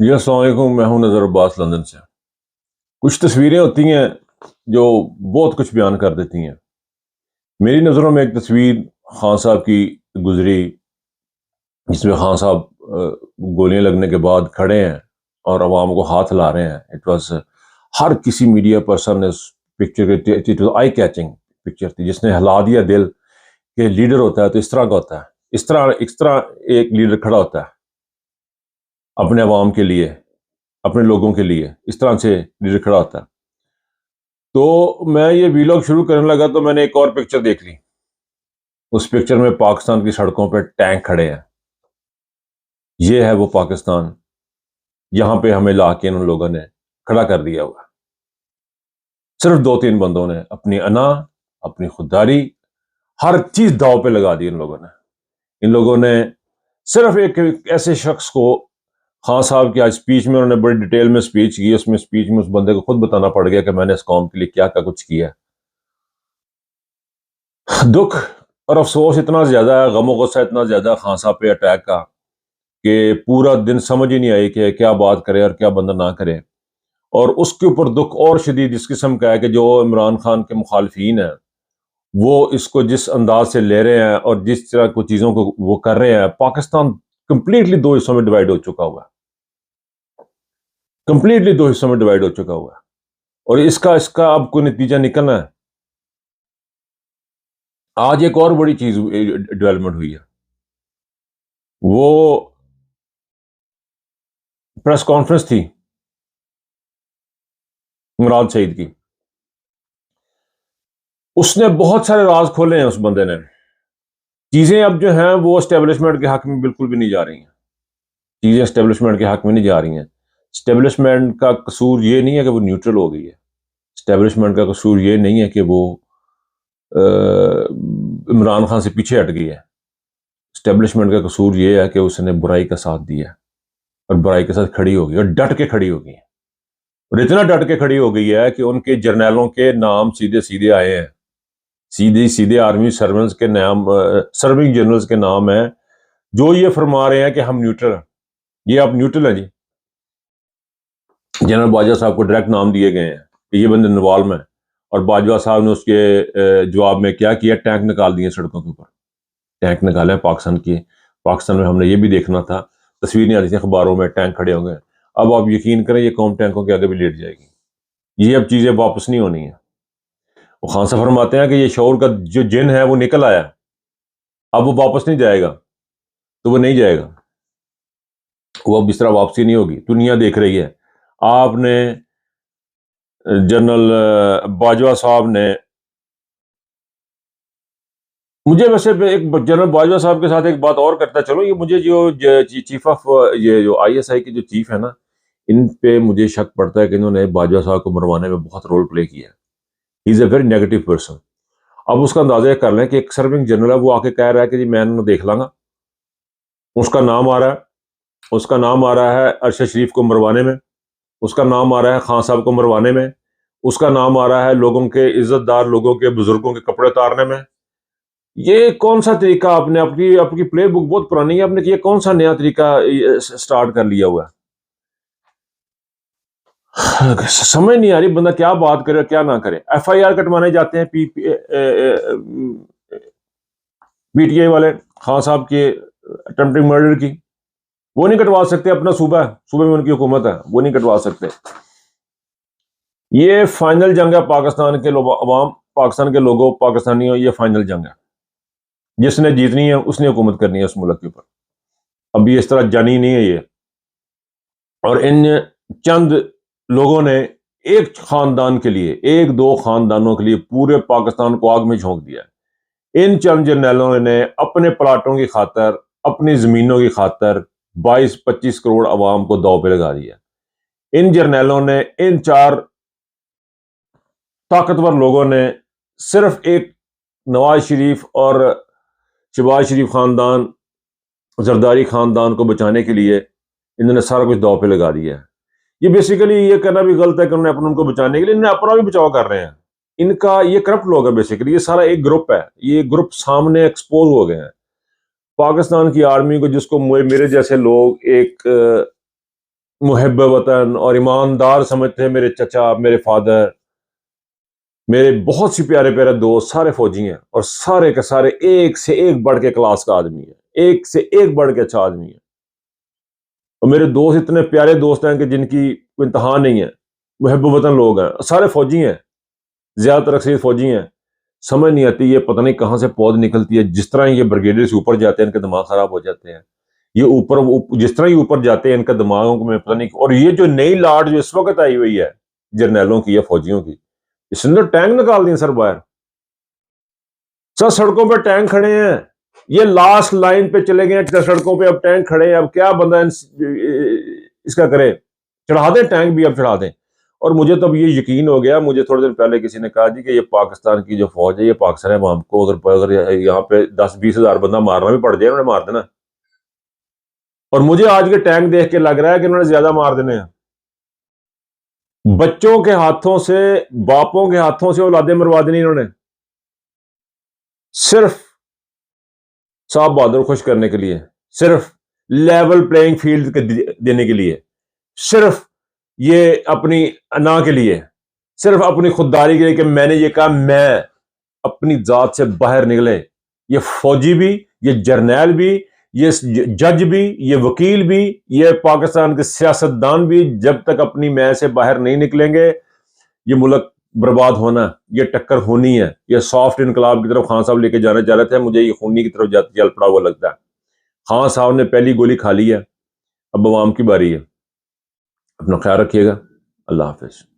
जी अस्सलाम वालेकुम, मैं हूं नज़र अब्बास लंदन से। कुछ तस्वीरें होती हैं जो बहुत कुछ बयान कर देती हैं। मेरी नज़रों में एक तस्वीर खान साहब की गुजरी, जिसमें खान साहब गोलियां लगने के बाद खड़े हैं और अवाम को हाथ ला रहे हैं। इट वाज हर किसी मीडिया पर्सन ने उस पिक्चर के, it was eye catching picture थी, जिसने हिला दिया दिल कि लीडर होता है तो इस तरह का होता है, इस तरह एक लीडर खड़ा होता है अपने अवाम के लिए, अपने लोगों के लिए, इस तरह से लीडर खड़ा होता है। तो मैं ये वीलॉग शुरू करने लगा तो मैंने एक और पिक्चर देख ली। उस पिक्चर में पाकिस्तान की सड़कों पर टैंक खड़े हैं। ये है वो पाकिस्तान, यहां पे हमें ला के उन लोगों ने खड़ा कर दिया हुआ। सिर्फ दो तीन बंदों ने अपनी अना, अपनी खुददारी, हर चीज दाव पे लगा दी। इन लोगों ने सिर्फ एक ऐसे शख्स को, खान साहब की आज स्पीच में उन्होंने बड़ी डिटेल में स्पीच की, उसमें स्पीच में उस बंदे को खुद बताना पड़ गया कि मैंने इस कौम के लिए क्या क्या कुछ किया। दुख और अफसोस इतना ज्यादा है, गमो गुस्सा इतना ज्यादा खान साहब पे अटैक का, कि पूरा दिन समझ ही नहीं आई कि क्या बात करे और क्या बंदा ना करे। और उसके ऊपर दुख और शदीद इस किस्म का है कि जो इमरान खान के मुखालफीन हैं वो इसको जिस अंदाज से ले रहे हैं और जिस तरह को चीजों को वो कर रहे हैं, पाकिस्तान कंप्लीटली दो हिस्सों में डिवाइड हो चुका हुआ है। कंप्लीटली दो हिस्सों में डिवाइड हो चुका हुआ है। और इसका इसका अब कोई नतीजा निकलना है। आज एक और बड़ी चीज डेवलपमेंट हुई है, वो प्रेस कॉन्फ्रेंस थी मुराद सईद की। उसने बहुत सारे राज खोले हैं उस बंदे ने। चीजें अब जो हैं वो एस्टेब्लिशमेंट के हक में बिल्कुल भी नहीं जा रही हैं। चीजें एस्टेब्लिशमेंट के हक में नहीं जा रही हैं। एस्टेब्लिशमेंट का कसूर ये नहीं है कि वो न्यूट्रल हो गई है। एस्टेब्लिशमेंट का कसूर ये नहीं है कि वो इमरान खान से पीछे हट गई है। एस्टेब्लिशमेंट का कसूर ये है कि उसने बुराई का साथ दिया और बुराई के साथ खड़ी हो गई और डट के खड़ी हो गई है। और इतना डट के खड़ी हो गई है कि उनके जर्नैलों के नाम सीधे सीधे आए हैं, सीधे सीधे आर्मी सर्वेंट्स के नाम, सर्विंग जनरल्स के नाम है, जो ये फरमा रहे हैं कि हम न्यूट्रल हैं। ये आप न्यूट्रल हैं जी। जनरल बाजवा साहब को डायरेक्ट नाम दिए गए हैं कि ये बंदे नवाल में। और बाजवा साहब ने उसके जवाब में क्या किया? टैंक निकाल दिए सड़कों के ऊपर। टैंक निकाले पाकिस्तान की। पाकिस्तान में हमने ये भी देखना था, तस्वीर नहीं आती थी अखबारों में, टैंक खड़े हो गए। अब आप यकीन करें ये कौम टैंकों के आगे भी लेट जाएगी। ये अब चीजें वापस नहीं होनी है। वो खान साहब फरमाते हैं कि ये शौर का जो जिन है वो निकल आया, अब वो वापस नहीं जाएगा। तो वो नहीं जाएगा, वो अब इस तरह वापसी नहीं होगी। दुनिया देख रही है। आपने जनरल बाजवा साहब ने, मुझे वैसे एक जनरल बाजवा साहब के साथ एक बात और करता चलो, ये मुझे जो चीफ ऑफ, ये जो आईएसआई के जो चीफ है ना, इन पे मुझे शक पड़ता है कि इन्होंने बाजवा साहब को मरवाने में बहुत रोल प्ले किया है। He is a very negative person. अब उसका अंदाजा कर लें कि एक सर्विंग जनरल है, वो आके कह रहा है कि जी मैं इन्होंने देख लांगा। उसका नाम आ रहा है, उसका नाम आ रहा है अरशद शरीफ को मरवाने में, उसका नाम आ रहा है खान साहब को मरवाने में, उसका नाम आ रहा है लोगों के इज्जतदार लोगों के, बुजुर्गों के कपड़े उतारने में। ये कौन सा तरीका? आपने अपनी आपकी प्ले बुक बहुत पुरानी है, आपने ये कौन सा नया तरीका स्टार्ट कर लिया हुआ है? समझ नहीं आ रही बंदा क्या बात करे क्या ना करे। एफआईआर कटवाने जाते हैं पीटीआई वाले खान साहब के अटेम्प्टिंग मर्डर की, वो नहीं कटवा सकते। अपना सूबा है, सूबे में उनकी हुकूमत है, वो नहीं कटवा सकते। ये फाइनल जंग है पाकिस्तान के अवाम, पाकिस्तान के लोगों, पाकिस्तानियों, ये फाइनल जंग है। जिसने जीतनी है उसने हुकूमत करनी है उस मुल्क के ऊपर। अभी इस तरह जानी नहीं है ये। और इन चंद लोगों ने एक खानदान के लिए, एक दो खानदानों के लिए पूरे पाकिस्तान को आग में झोंक दिया है। इन चंद जर्नैलों ने अपने प्लाटों की खातर, अपनी जमीनों की खातर 22-25 करोड़ अवाम को दाव पे लगा दिया। इन जर्नैलों ने, इन चार ताकतवर लोगों ने सिर्फ एक नवाज शरीफ और शहबाज शरीफ खानदान, जरदारी खानदान को बचाने के लिए इन्होंने सारा कुछ दाव पे लगा दिया है। ये बेसिकली ये कहना भी गलत है कि उन्होंने उनको बचाने के लिए, इन्हें अपना भी बचाव कर रहे हैं। इनका ये करप्ट लोग है बेसिकली, ये सारा एक ग्रुप है। ये ग्रुप सामने एक्सपोज हो गए हैं। पाकिस्तान की आर्मी को, जिसको मेरे जैसे लोग एक محب وطن اور ایماندار سمجھتے ہیں میرے چچا، میرے فادر، میرے بہت سی پیارے پیارے دوست سارے فوجی ہیں، اور سارے کے سارے ایک سے ایک بڑھ کے کلاس کا آدمی ہے، ایک سے ایک بڑھ کے اچھا آدمی ہے۔ اور میرے دوست اتنے پیارے دوست ہیں کہ جن کی کوئی انتہا نہیں ہے، محب وطن لوگ ہیں، سارے فوجی ہیں، زیادہ تر اکثریت فوجی ہیں۔ سمجھ نہیں آتی یہ پتہ نہیں کہاں سے پود نکلتی ہے، جس طرح یہ بریگیڈیئر سے اوپر جاتے ہیں ان کے دماغ خراب ہو جاتے ہیں، یہ اوپر جس طرح یہ اوپر جاتے ہیں ان کا دماغوں کو میں پتہ نہیں۔ اور یہ جو نئی لاٹ جو اس وقت آئی ہوئی ہے جرنیلوں کی یا فوجیوں کی، اس نے ٹینک نکال دیے سر باہر، سر سڑکوں پہ ٹینک کھڑے ہیں، یہ لاسٹ لائن پہ چلے گئے ہیں سڑکوں پہ، اب ٹینک کھڑے ہیں، اب کیا بندہ اس کا کرے، چڑھا دیں ٹینک بھی، اب چڑھا دیں۔ اور مجھے تب یہ یقین ہو گیا، مجھے تھوڑے دن پہلے کسی نے کہا جی کہ یہ پاکستان کی جو فوج ہے یہ پاکستان ہے، ہم کو اگر یہاں پہ 10-20 ہزار بندہ مارنا بھی پڑ جائے انہوں نے مار دینا۔ اور مجھے آج کے ٹینک دیکھ کے لگ رہا ہے کہ انہوں نے زیادہ مار دینے ہیں، بچوں کے ہاتھوں سے، باپوں کے ہاتھوں سے اولادیں مروا دینی انہوں نے، صرف صاحب بہادر خوش کرنے کے لیے، صرف لیول پلینگ فیلڈ دینے کے لیے، صرف یہ اپنی انا کے لیے، صرف اپنی خودداری کے لیے کہ میں نے یہ کہا، میں اپنی ذات سے باہر نکلے۔ یہ فوجی بھی، یہ جرنیل بھی، یہ جج بھی، یہ وکیل بھی، یہ پاکستان کے سیاستدان بھی جب تک اپنی میں سے باہر نہیں نکلیں گے یہ ملک برباد ہونا، یہ ٹکر ہونی ہے۔ یہ سافٹ انقلاب کی طرف خان صاحب لے کے جانے جا رہے تھے، مجھے یہ خونی کی طرف جل پڑا ہوا لگتا ہے۔ خان صاحب نے پہلی گولی کھا لی ہے، اب عوام کی باری ہے۔ اپنا خیال رکھیے گا، اللہ حافظ۔